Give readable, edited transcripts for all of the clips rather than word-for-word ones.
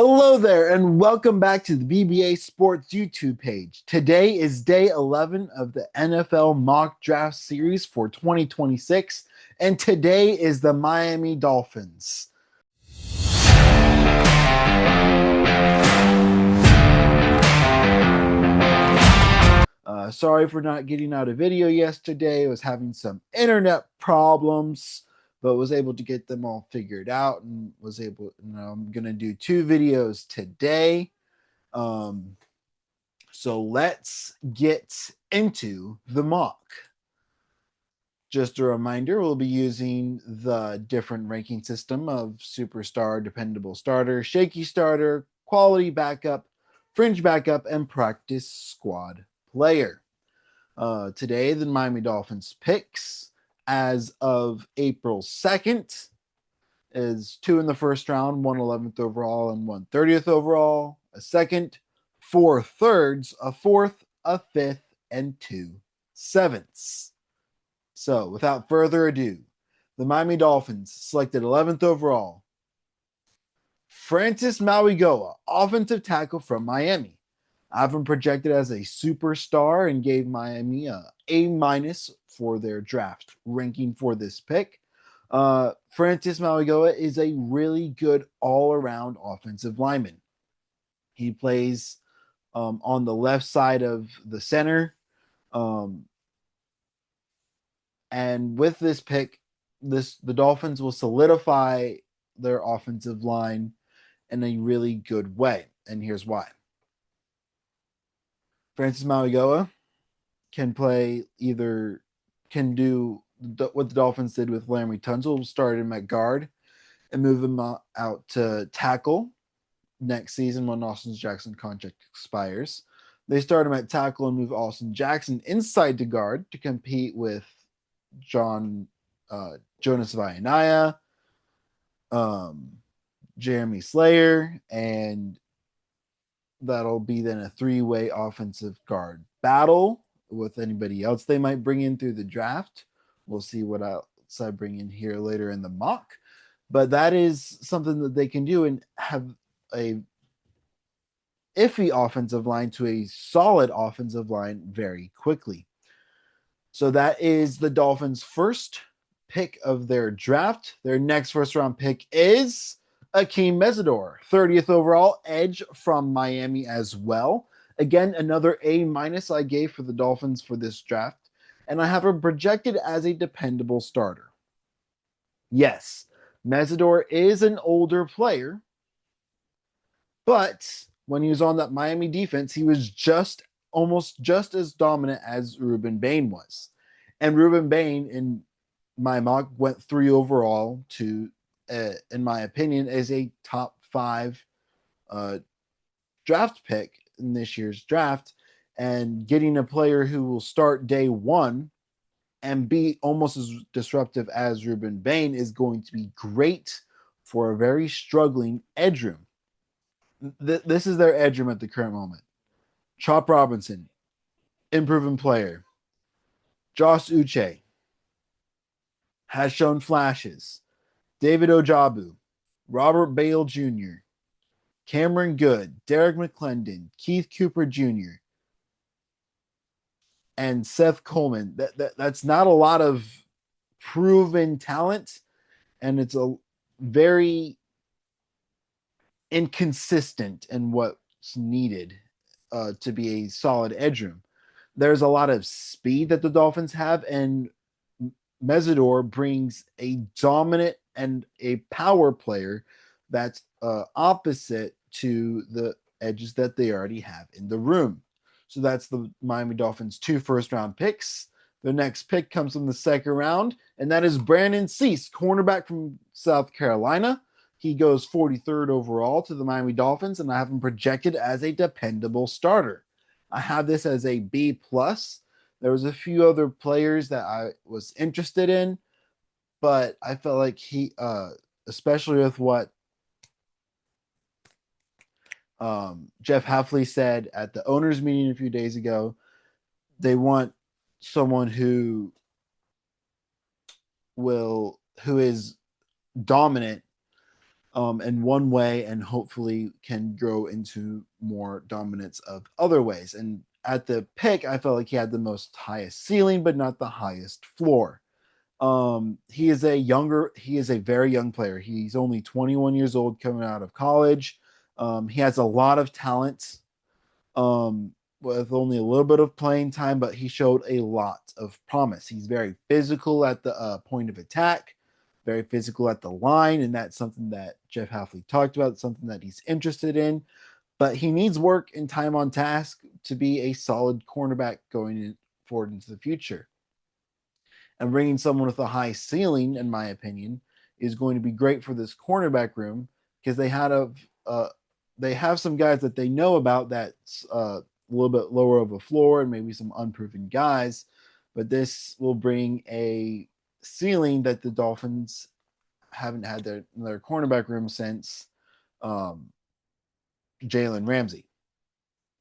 Hello there, and welcome back to the BBA Sports YouTube page. Today is day 11 of the NFL Mock Draft Series for 2026, and today is the Miami Dolphins. Sorry for not getting out a video yesterday. I was having some internet problems, but was able to get them all figured out and was able, I'm going to do two videos today. Um, So let's get into the mock. Just a reminder, we'll be using the different ranking system of superstar, dependable starter, shaky starter, quality backup, fringe backup, and practice squad player. Today, the Miami Dolphins picks as of April 2nd is two in the first round, 111th overall and 130th overall, a second, four thirds, a fourth, a fifth, and two sevenths. So, without further ado, the Miami Dolphins selected 11th overall, Francis Mauigoa, offensive tackle from Miami. I've been projected as a superstar and gave Miami a A- for their draft ranking for this pick. Francis Mauigoa is a really good all-around offensive lineman. He plays on the left side of the center. Um, and with this pick, the Dolphins will solidify their offensive line in a really good way. And here's why. Francis Mauigoa can do what the Dolphins did with Larry Tunsil, start him at guard and move him out to tackle next season when Austin Jackson's contract expires. They start him at tackle and move Austin Jackson inside to guard to compete with Jonas Vainaya, um, Jeremy Slayer, and that'll be then a three-way offensive guard battle with anybody else they might bring in through the draft. We'll see what else I bring in here later in the mock. But that is something that they can do and have a iffy offensive line to a solid offensive line very quickly. So that is the Dolphins' first pick of their draft. Their next first round pick is Akeem Mesidor, 30th overall, edge from Miami as well. Again, another A- I gave for the Dolphins for this draft, and I have him projected as a dependable starter. Yes, Mesidor is an older player, but when he was on that Miami defense, he was almost just as dominant as Ruben Bain was. And Ruben Bain, in my mock, went three overall to, in my opinion, is a top five uh, draft pick in this year's draft. And getting a player who will start day one and be almost as disruptive as Ruben Bain is going to be great for a very struggling edge room. This is their edge room at the current moment. Chop Robinson, improving player. Josh Uche has shown flashes. David Ojabu, Robert Bale Jr., Cameron Good, Derek McClendon, Keith Cooper Jr., and Seth Coleman. That's not a lot of proven talent, and it's a very inconsistent in what's needed to be a solid edge room. There's a lot of speed that the Dolphins have, and Mesidor brings a dominant and a power player that's opposite to the edges that they already have in the room. So that's the Miami Dolphins' two first round picks. The next pick comes in the second round, and that is Brandon Cease, cornerback from South Carolina. He goes 43rd overall to the Miami Dolphins, and I have him projected as a dependable starter. I have this as a B plus. There was a few other players that I was interested in, but I felt like especially with what Jeff Hafley said at the owners' meeting a few days ago, they want someone who is dominant in one way and hopefully can grow into more dominance of other ways. And at the pick, I felt like he had the most highest ceiling, but not the highest floor. He is a very young player. He's only 21 years old coming out of college. He has a lot of talent, with only a little bit of playing time, but he showed a lot of promise. He's very physical at the point of attack, very physical at the line, and that's something that Jeff Halfley talked about, something that he's interested in. But he needs work and time on task to be a solid cornerback forward into the future. And bringing someone with a high ceiling, in my opinion, is going to be great for this cornerback room because they have some guys that they know about that's a little bit lower of a floor and maybe some unproven guys, but this will bring a ceiling that the Dolphins haven't had their cornerback room since um, Jalen Ramsey.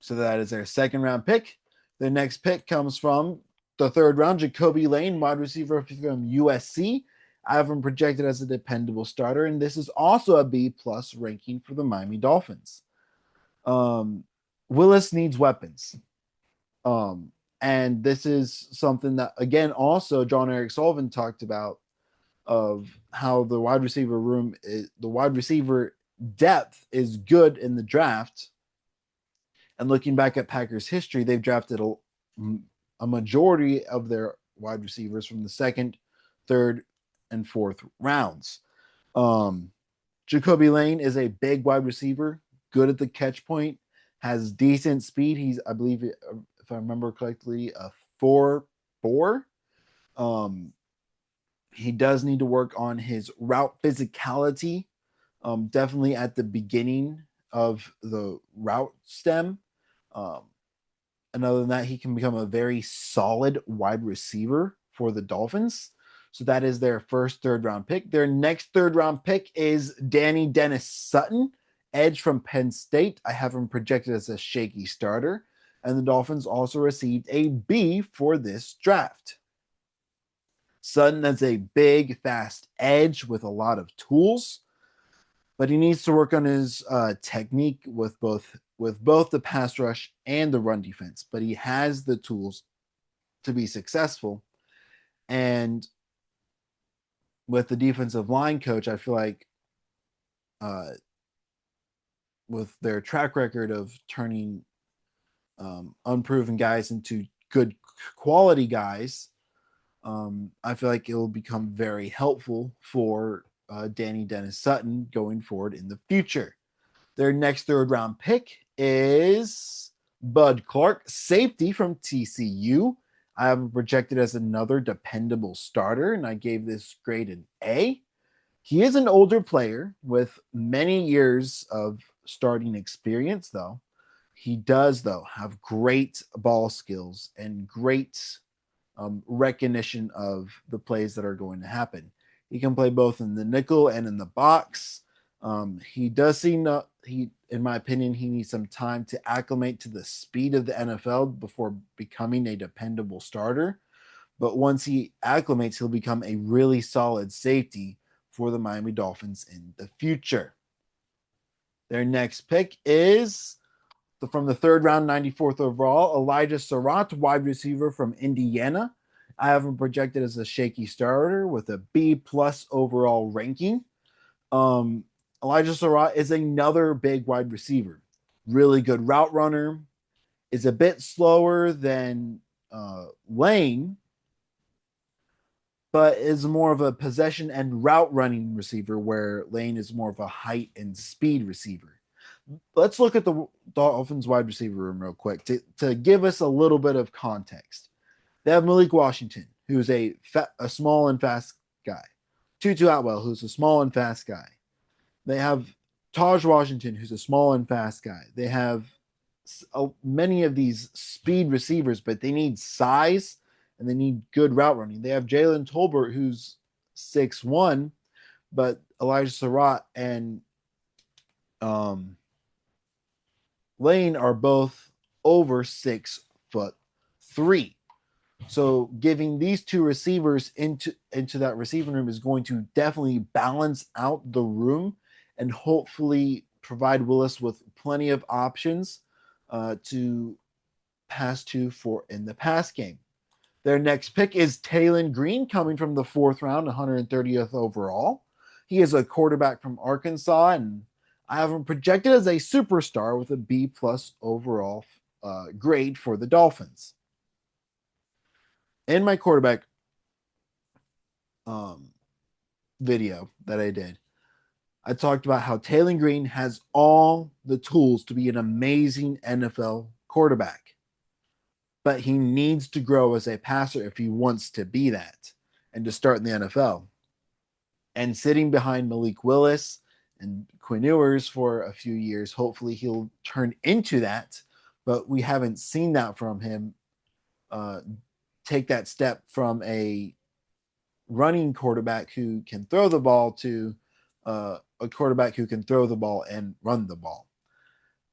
So that is their second round pick. The next pick comes from the third round, Jacoby Lane, wide receiver from USC. I have him projected as a dependable starter, and this is also a B plus ranking for the Miami Dolphins. Um, Willis needs weapons. Um, and this is something that, again, also John Eric Sullivan talked about of how the wide receiver depth is good in the draft. And looking back at Packers history, they've drafted a majority of their wide receivers from the second, third, and fourth rounds. Um, Jacoby Lane is a big wide receiver, good at the catch point, has decent speed. He's, I believe, if I remember correctly, a 4.4. Um, he does need to work on his route physicality, definitely at the beginning of the route stem. Um, and other than that, he can become a very solid wide receiver for the Dolphins. So that is their first third round pick. Their next third round pick is Danny Dennis Sutton, edge from Penn State. I have him projected as a shaky starter. And the Dolphins also received a B for this draft. Sutton is a big, fast edge with a lot of tools, but he needs to work on his technique with both the pass rush and the run defense. But he has the tools to be successful. And with the defensive line coach, I feel like uh, with their track record of turning unproven guys into good quality guys, I feel like it will become very helpful for Danny Dennis Sutton going forward in the future. Their next third round pick is Bud Clark, safety from TCU. I have him projected as another dependable starter, and I gave this grade an A. He is an older player with many years of starting experience, though. He does, though, have great ball skills and great recognition of the plays that are going to happen. He can play both in the nickel and in the box. He does seem he, in my opinion, he needs some time to acclimate to the speed of the NFL before becoming a dependable starter. But once he acclimates, he'll become a really solid safety for the Miami Dolphins in the future. Their next pick is from the third round, 94th overall, Elijah Surratt, wide receiver from Indiana. I have him projected as a shaky starter with a B plus overall ranking. Um, Elijah Surratt is another big wide receiver, really good route runner, is a bit slower than Lane, but is more of a possession and route running receiver, where Lane is more of a height and speed receiver. Let's look at the Dolphins wide receiver room real quick to give us a little bit of context. They have Malik Washington, who's a small and fast guy. Tutu Atwell, who's a small and fast guy. They have Taj Washington, who's a small and fast guy. They have many of these speed receivers, but they need size and they need good route running. They have Jalen Tolbert, who's 6'1", but Elijah Surratt and Lane are both over 6'3". So giving these two receivers into that receiving room is going to definitely balance out the room and hopefully provide Willis with plenty of options to pass to for in the pass game. Their next pick is Taylon Green, coming from the fourth round, 130th overall. He is a quarterback from Arkansas, and I have him projected as a superstar with a B plus overall grade for the Dolphins. In my quarterback um, video that I did, I talked about how Taylon Green has all the tools to be an amazing NFL quarterback, but he needs to grow as a passer if he wants to be that and to start in the NFL. And sitting behind Malik Willis and Quinn Ewers for a few years, hopefully he'll turn into that. But we haven't seen that from him take that step from a running quarterback who can throw the ball to a quarterback who can throw the ball and run the ball.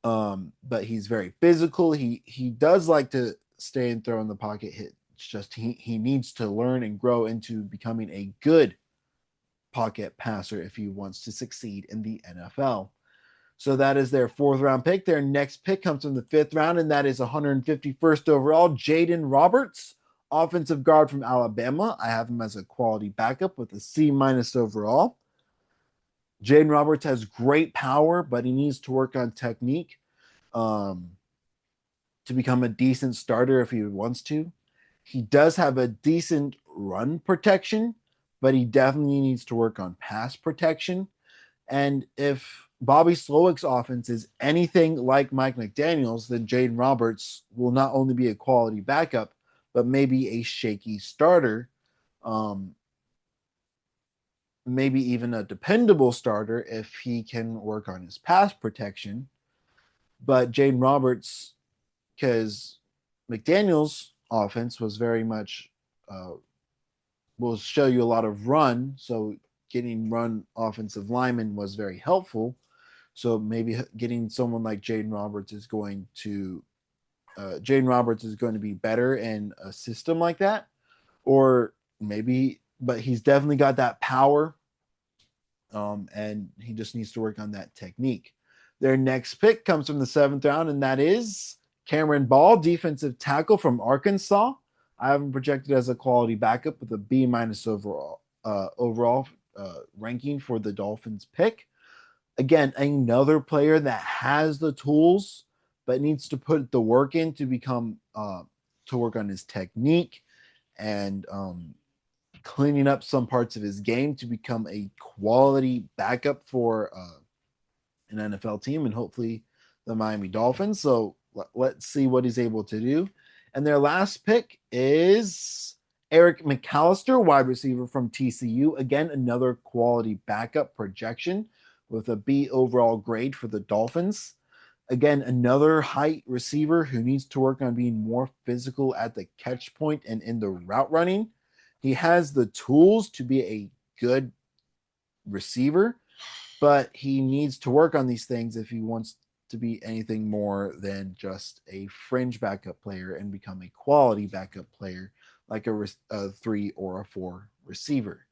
But he's very physical. He does like to stay and throw in the pocket. It's just he needs to learn and grow into becoming a good pocket passer if he wants to succeed in the NFL. So that is their fourth round pick. Their next pick comes from the fifth round, and that is 151st overall, Jaden Roberts, offensive guard from Alabama. I have him as a quality backup with a C minus overall. Jaden Roberts has great power, but he needs to work on technique to become a decent starter if he wants to. He does have a decent run protection, but he definitely needs to work on pass protection. And if Bobby Slowick's offense is anything like Mike McDaniel's, then Jaden Roberts will not only be a quality backup, but maybe a shaky starter, maybe even a dependable starter if he can work on his pass protection. But Jaden Roberts, because McDaniel's offense was very much will show you a lot of run, so getting run offensive linemen was very helpful. So maybe getting someone like Jaden Roberts is going to be better in a system like that, or maybe, but he's definitely got that power, and he just needs to work on that technique. Their next pick comes from the seventh round, and that is Cameron Ball, defensive tackle from Arkansas. I have him projected as a quality backup with a B minus overall ranking for the Dolphins pick. Again, another player that has the tools but needs to put the work in to become to work on his technique and cleaning up some parts of his game to become a quality backup for an NFL team and hopefully the Miami Dolphins. So let's see what he's able to do. And their last pick is Eric McAllister, wide receiver from TCU. Again, another quality backup projection with a B overall grade for the Dolphins. Again, another height receiver who needs to work on being more physical at the catch point and in the route running. He has the tools to be a good receiver, but he needs to work on these things if he wants to be anything more than just a fringe backup player and become a quality backup player like a 3 or a 4 receiver.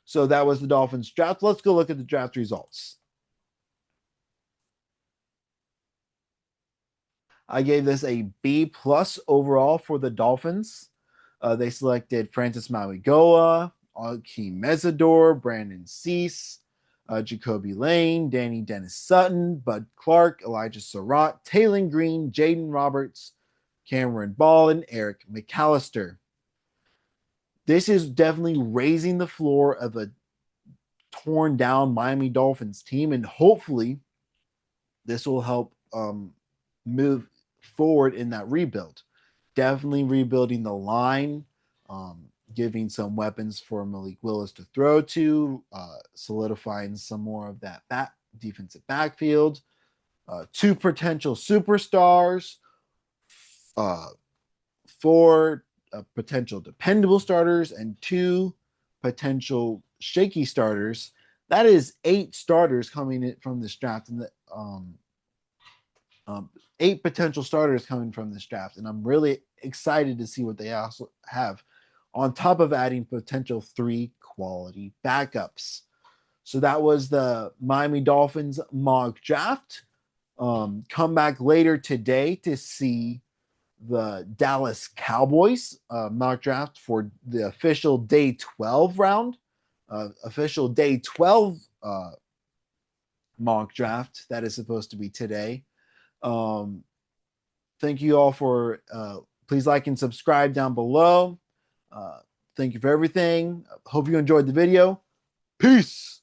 So that was the Dolphins draft. Let's go look at the draft results. I gave this a B plus overall for the Dolphins. They selected Francis Mauigoa, Akeem Mesidor, Brandon Cease, Jacoby Lane, Danny Dennis Sutton, Bud Clark, Elijah Surratt, Taylon Green, Jaden Roberts, Cameron Ball, and Eric McAllister. This is definitely raising the floor of a torn down Miami Dolphins team, and hopefully this will help move forward in that rebuild. Definitely rebuilding the line, giving some weapons for Malik Willis to throw to, solidifying some more of that defensive backfield, 2 potential superstars, 4 potential dependable starters, and 2 potential shaky starters. That is 8 starters coming in from this draft, and 8 potential starters coming from this draft, and I'm really excited to see what they also have on top of adding potential 3 quality backups. So that was the Miami Dolphins mock draft. Come back later today to see the Dallas Cowboys mock draft for the official day 12 round, official day 12 mock draft that is supposed to be today. Um, thank you all for please like and subscribe down below. Thank you for everything. Hope you enjoyed the video. Peace.